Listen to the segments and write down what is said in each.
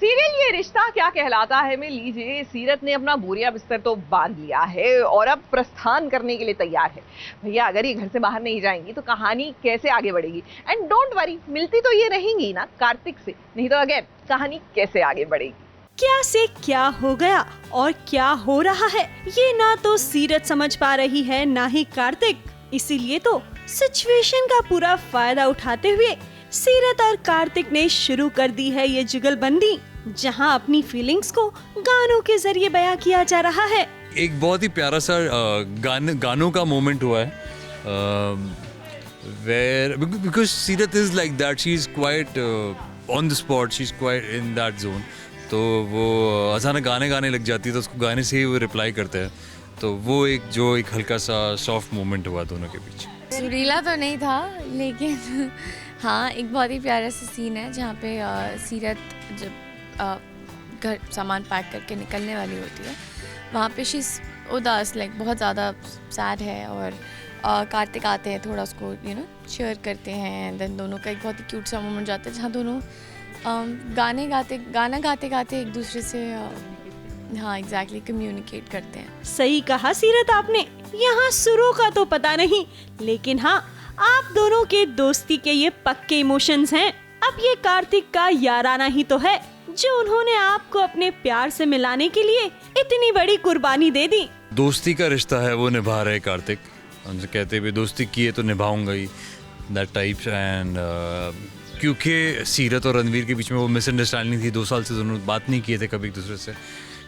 Serial ये रिश्ता क्या कहलाता है में लीजिए सीरत ने अपना बोरिया बिस्तर तो बांध लिया है और अब प्रस्थान करने के लिए तैयार है। भैया अगर ये घर से बाहर नहीं जाएंगी तो कहानी कैसे आगे बढ़ेगी। एंड डोंट वरी, मिलती तो ये रहेंगी ना कार्तिक से, नहीं तो अगेन कहानी कैसे आगे बढ़ेगी। क्या से क्या हो गया और क्या हो रहा है ये ना तो सीरत समझ पा रही है ना ही कार्तिक। इसीलिए तो सिचुएशन का पूरा फायदा उठाते हुए सीरत और कार्तिक ने शुरू कर दी है ये जुगलबंदी, जहां अपनी फीलिंग्स को गानों के जरिए बयां किया जा रहा है। एक बहुत ही प्यारा सा गानों का मोमेंट हुआ है, where because सीरत is like that, she is quite on the spot, she is quite in that zone. तो वो अचानक गाने गाने लग जाती है तो उसको गाने से ही वो रिप्लाई करते हैं। तो वो एक हल्का सा सॉफ्ट मोमेंट हुआ दोनों के बीच। सुरीला तो नहीं था लेकिन हाँ एक बहुत ही प्यारा सा सीन है जहाँ पे सीरत जब घर सामान पैक करके निकलने वाली होती है वहाँ पे शी उदास लाइक बहुत ज़्यादा सैड है और कार्तिक आते हैं, थोड़ा उसको चीयर करते हैं। देन दोनों का एक बहुत ही क्यूट सा मोमेंट जाता है जहाँ दोनों गाना गाते गाते एक दूसरे से हाँ एग्जैक्टली कम्युनिकेट करते हैं। सही कहा सीरत आपने, यहाँ सुरों का तो पता नहीं लेकिन हाँ आप दोनों के दोस्ती के ये पक्के इमोशंस हैं। अब ये कार्तिक का याराना ही तो है जो उन्होंने आपको अपने प्यार से मिलाने के लिए इतनी बड़ी कुर्बानी दे दी। दोस्ती का रिश्ता है वो निभा रहे कार्तिक, उनसे कहते भी दोस्ती की है तो निभाऊंगा ही, दैट टाइप्स। एंड क्योंकि सीरत और रणवीर के बीच में वो मिसअंडरस्टैंडिंग थी, 2 साल से दोनों बात नहीं किए थे कभी एक दूसरे से।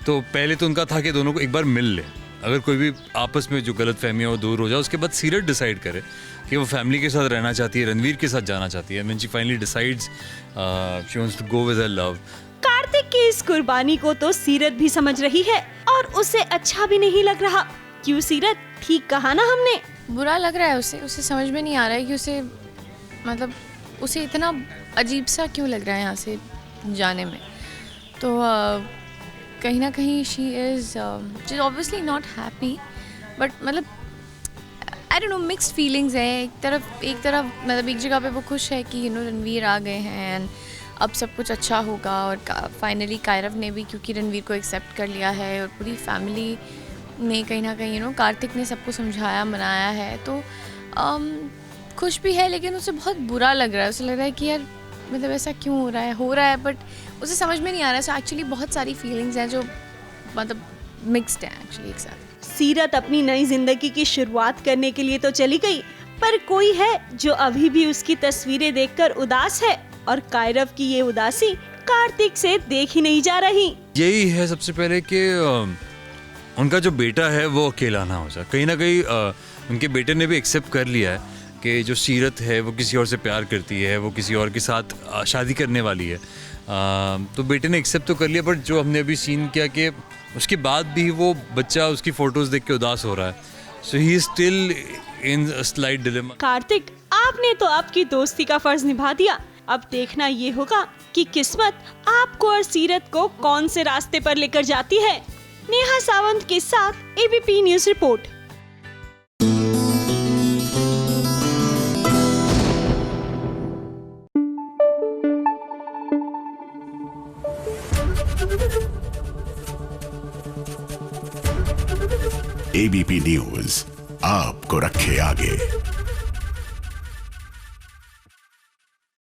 तो पहले तो उनका था कि दोनों को एक बार मिल ले, अगर कोई भी आपस में जो गलत फहमी है वो दूर हो जाए। उसके बाद सीरत डिसाइड करे कि वो फैमिली के साथ रहना चाहती है, रणवीर के साथ जाना चाहती है। When she finally decides she wants to go with her love. Kartik की इस कुर्बानी को तो सीरत भी समझ रही है और उसे अच्छा भी नहीं लग रहा। क्यों सीरत, ठीक कहा ना हमने? बुरा लग रहा है उसे समझ में नहीं आ रहा है कि उसे इतना अजीब सा क्यों लग रहा है यहाँ से जाने में। तो कहीं ना कहीं she is obviously not happy, but मतलब I don't know, mixed feelings है। एक तरफ मतलब एक जगह पे वो खुश है कि रणवीर आ गए हैं एंड अब सब कुछ अच्छा होगा। और फाइनली कायरव ने भी क्योंकि रणवीर को एक्सेप्ट कर लिया है और पूरी फैमिली ने कहीं ना कहीं कार्तिक ने सबको समझाया मनाया है, तो खुश भी है। लेकिन उसे बहुत बुरा लग रहा है, उसे लग रहा है कि यार मतलब ऐसा क्यों हो रहा है बट उसे समझ में नहीं आ रहा है। सो एक्चुअली बहुत सारी फीलिंग्स हैं जो मतलब मिक्स्ड हैं एक्चुअली एक साथ। सीरत अपनी नई जिंदगी की शुरुआत करने के लिए तो चली गई, पर कोई है जो अभी भी उसकी तस्वीरें देखकर उदास है और कायरव की ये उदासी कार्तिक से देख ही नहीं जा रही। यही है सबसे पहले कि उनका जो बेटा है वो अकेला ना हो जाए। कहीं ना कहीं उनके बेटे ने भी एक्सेप्ट कर लिया है कि जो सीरत है वो किसी और से प्यार करती है, वो किसी और के साथ शादी करने वाली है। तो बेटे ने एक्सेप्ट तो कर लिया, बट जो हमने अभी सीन किया कि उसके बाद भी वो बच्चा उसकी फोटोज देख के उदास हो रहा है। So he is still in a slight dilemma. Kartik, आपने तो आपकी दोस्ती का फर्ज निभा दिया, अब देखना ये होगा कि किस्मत आपको और सीरत को कौन से रास्ते पर लेकर जाती है। नेहा सावंत के साथ ABP news report. ABP news आपको रखे आगे।